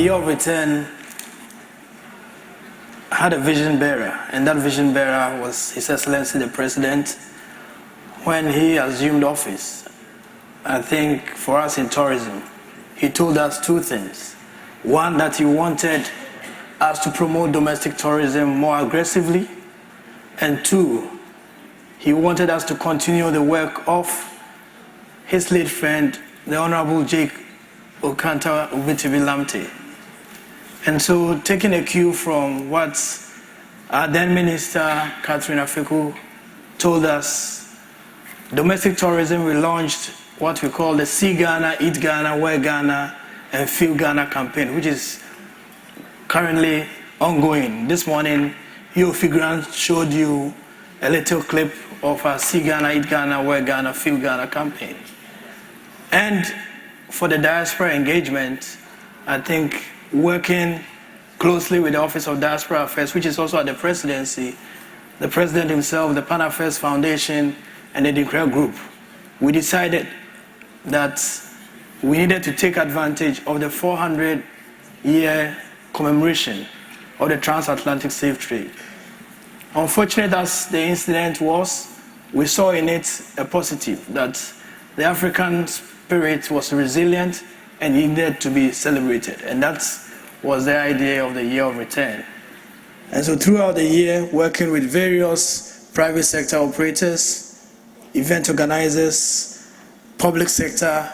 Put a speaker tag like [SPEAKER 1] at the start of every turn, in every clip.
[SPEAKER 1] year of return had a vision bearer, and that vision bearer was His Excellency the President when he assumed office. I think for us in tourism, he told us two things. One, that he wanted us to promote domestic tourism more aggressively, and two, he wanted us to continue the work of his late friend, the Honorable Jake Okanta Ubitibi-Lamte. And so, taking a cue from what our then Minister, Catherine Afeku, told us, domestic tourism, we launched what we call the See Ghana, Eat Ghana, Wear Ghana, and Feel Ghana campaign, which is currently ongoing. This morning, Yofi Grant showed you a little clip of our See Ghana, Eat Ghana, Wear Ghana, Feel Ghana campaign. And for the diaspora engagement, I think working closely with the Office of Diaspora Affairs, which is also at the presidency, the president himself, the Pan Affairs Foundation, and the Declare Group, we decided that we needed to take advantage of the 400-year commemoration of the transatlantic slave trade. Unfortunate as the incident was, we saw in it a positive, that the African spirit was resilient and needed to be celebrated. And that was the idea of the year of return. And so throughout the year, working with various private sector operators, event organizers, public sector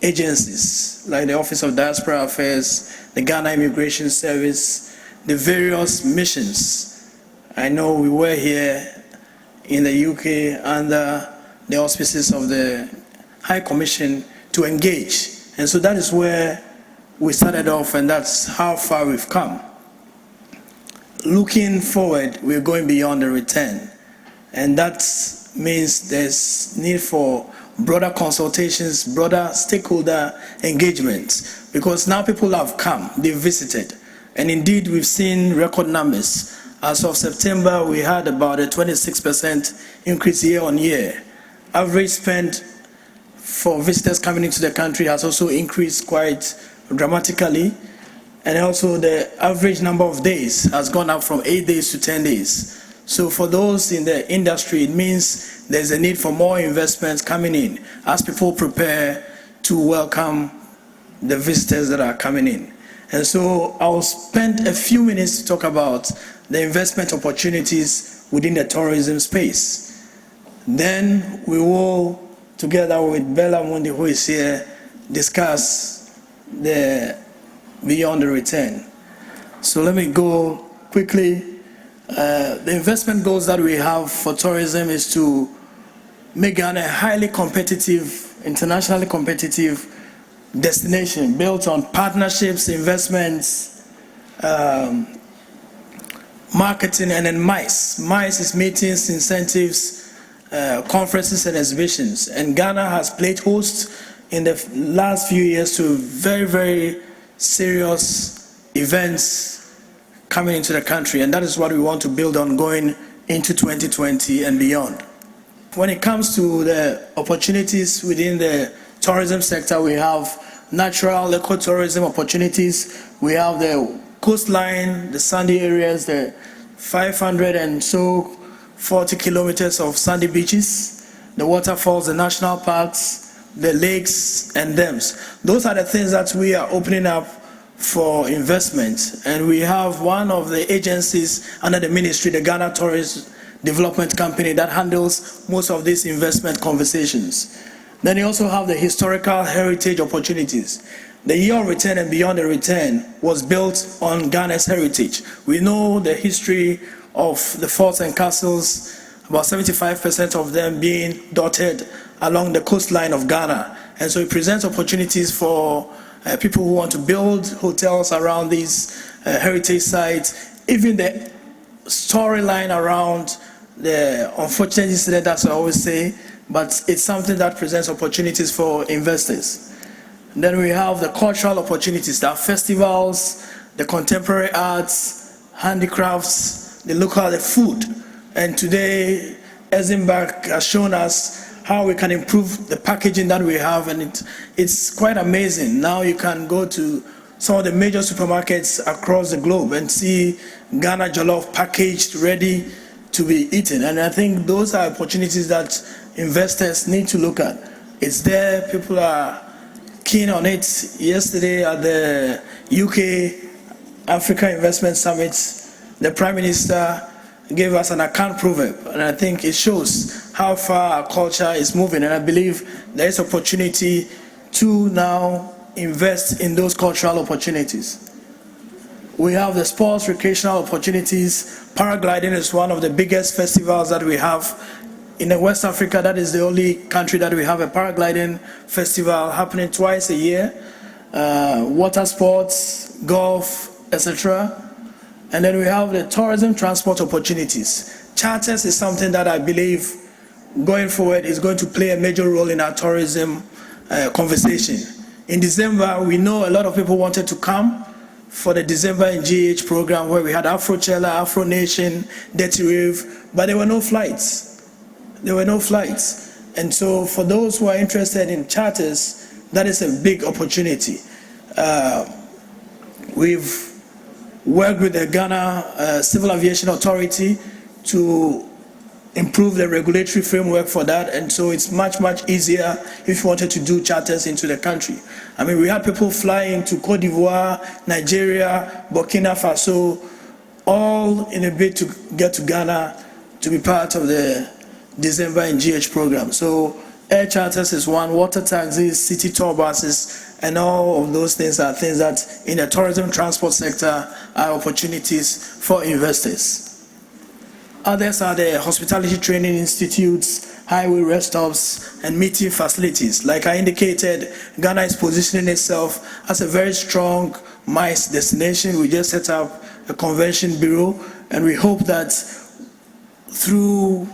[SPEAKER 1] agencies like the Office of Diaspora Affairs, the Ghana Immigration Service, the various missions. I know we were here in the UK under the auspices of the High Commission to engage. And so that is where we started off, and that's how far we've come. Looking forward, we're going beyond the return. And that means there's need for broader consultations, broader stakeholder engagement, because now people have come, they've visited, and indeed we've seen record numbers. As of September, we had about a 26% increase year on year. Average spend for visitors coming into the country has also increased quite dramatically, and also the average number of days has gone up from 8 days to 10 days. So for those in the industry, it means there's a need for more investments coming in as people prepare to welcome the visitors that are coming in. And so I'll spend a few minutes to talk about the investment opportunities within the tourism space. Then we will, together with Bella Mundi, who is here, discuss the beyond the return. So let me go quickly. The investment goals that we have for tourism is to make Ghana a highly competitive, internationally competitive destination built on partnerships, investments, marketing, and then MICE. MICE is meetings, incentives, conferences, and exhibitions. And Ghana has played host in the last few years to very, very serious events coming into the country, and that is what we want to build on going into 2020 and beyond. When it comes to the opportunities within the tourism sector, we have natural ecotourism opportunities. We have the coastline, the sandy areas, the 500 and so 40 kilometers of sandy beaches, the waterfalls, the national parks, the lakes and dams. Those are the things that we are opening up for investment, and we have one of the agencies under the ministry, the Ghana Tourist Development Company, that handles most of these investment conversations. Then you also have the historical heritage opportunities. The year of return and beyond the return was built on Ghana's heritage. We know the history of the forts and castles, about 75% of them being dotted along the coastline of Ghana. And so it presents opportunities for people who want to build hotels around these heritage sites. Even the storyline around the unfortunate incident, as I always say, but it's something that presents opportunities for investors. And then we have the cultural opportunities, the festivals, the contemporary arts, handicrafts, the local, the food. And today, Eisenberg has shown us how we can improve the packaging that we have, and it's quite amazing. Now you can go to some of the major supermarkets across the globe and see Ghana jollof packaged, ready to be eaten. And I think those are opportunities that investors need to look at. It's there, people are keen on it. Yesterday at the UK Africa Investment Summit, the Prime Minister gave us an account proverb, and I think it shows how far our culture is moving, and I believe there is opportunity to now invest in those cultural opportunities. We have the sports, recreational opportunities. Paragliding is one of the biggest festivals that we have in West Africa. That is the only country that we have a paragliding festival happening twice a year. Water sports, golf, etc. And then we have the tourism transport opportunities. Charters is something that I believe going forward is going to play a major role in our tourism conversation. In December, we know a lot of people wanted to come for the December in GH program where we had Afrochella, Afro Nation, Dirty Rave, but there were no flights. There were no flights. And so for those who are interested in charters, that is a big opportunity. We've worked with the Ghana Civil Aviation Authority to improve the regulatory framework for that, and so it's much, much easier if you wanted to do charters into the country. I mean, we had people flying to Cote d'Ivoire, Nigeria, Burkina Faso, all in a bid to get to Ghana to be part of the December in GH program. So air charters is one, water taxis, city tour buses, and all of those things are things that in the tourism transport sector are opportunities for investors. Others are the hospitality training institutes, highway rest stops, and meeting facilities. Like I indicated, Ghana is positioning itself as a very strong MICE destination. We just set up a convention bureau, and we hope that through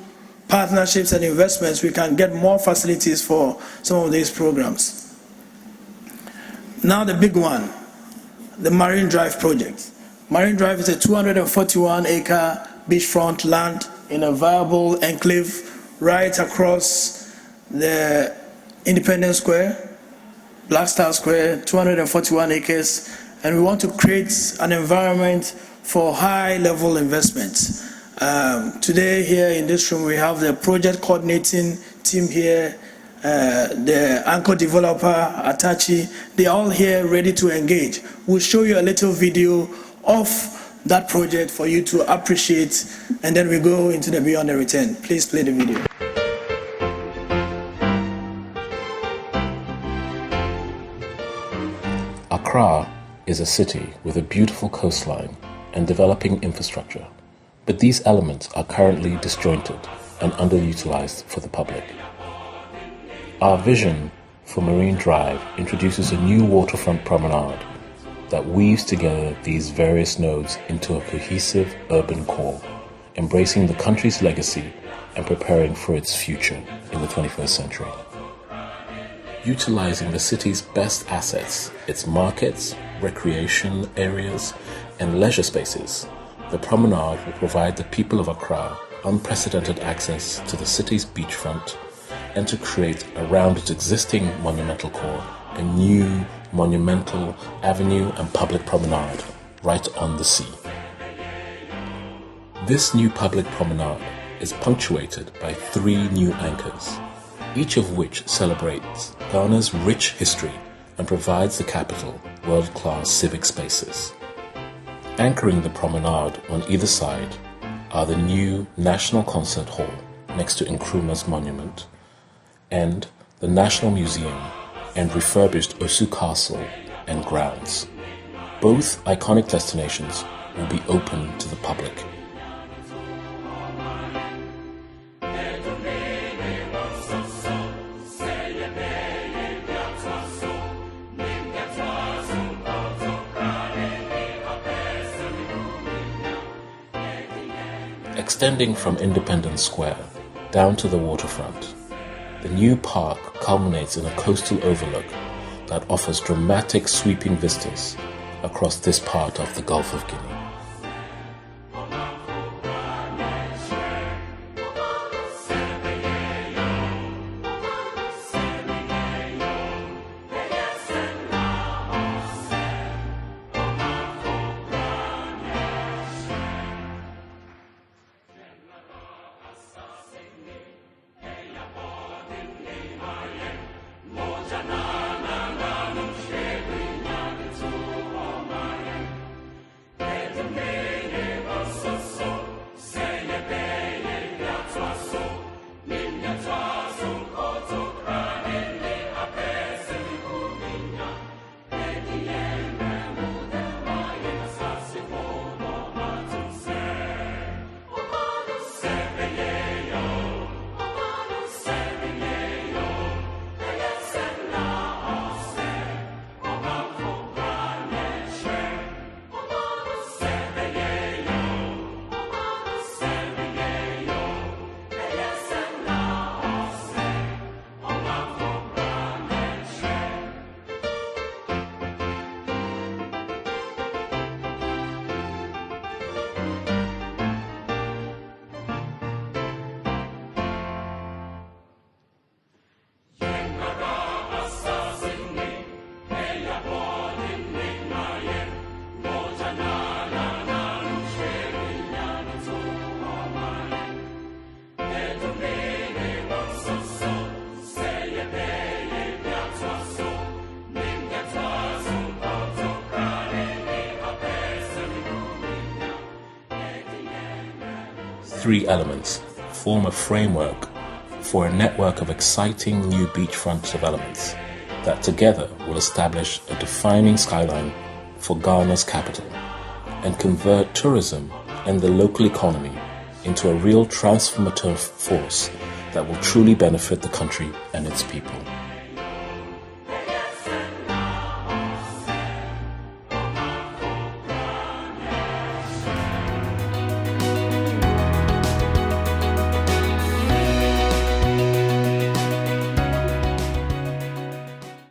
[SPEAKER 1] partnerships and investments, we can get more facilities for some of these programs. Now the big one, the Marine Drive project. Marine Drive is a 241-acre beachfront land in a viable enclave right across the Independence Square, Black Star Square, 241 acres, and we want to create an environment for high-level investment. Today here in this room we have the project coordinating team here, the anchor developer, Atachi. They're all here ready to engage. We'll show you a little video of that project for you to appreciate, and then we go into the beyond the return. Please play the video.
[SPEAKER 2] Accra is a city with a beautiful coastline and developing infrastructure, but these elements are currently disjointed and underutilized for the public. Our vision for Marine Drive introduces a new waterfront promenade that weaves together these various nodes into a cohesive urban core, embracing the country's legacy and preparing for its future in the 21st century. Utilizing the city's best assets, its markets, recreation areas, and leisure spaces, the promenade will provide the people of Accra unprecedented access to the city's beachfront and to create around its existing monumental core a new monumental avenue and public promenade right on the sea. This new public promenade is punctuated by 3 new anchors, each of which celebrates Ghana's rich history and provides the capital world-class civic spaces. Anchoring the promenade on either side are the new National Concert Hall next to Nkrumah's monument and the National Museum and refurbished Osu Castle and grounds. Both iconic destinations will be open to the public. Extending from Independence Square down to the waterfront, the new park culminates in a coastal overlook that offers dramatic sweeping vistas across this part of the Gulf of Guinea. three elements form a framework for a network of exciting new beachfront developments that together will establish a defining skyline for Ghana's capital and convert tourism and the local economy into a real transformative force that will truly benefit the country and its people.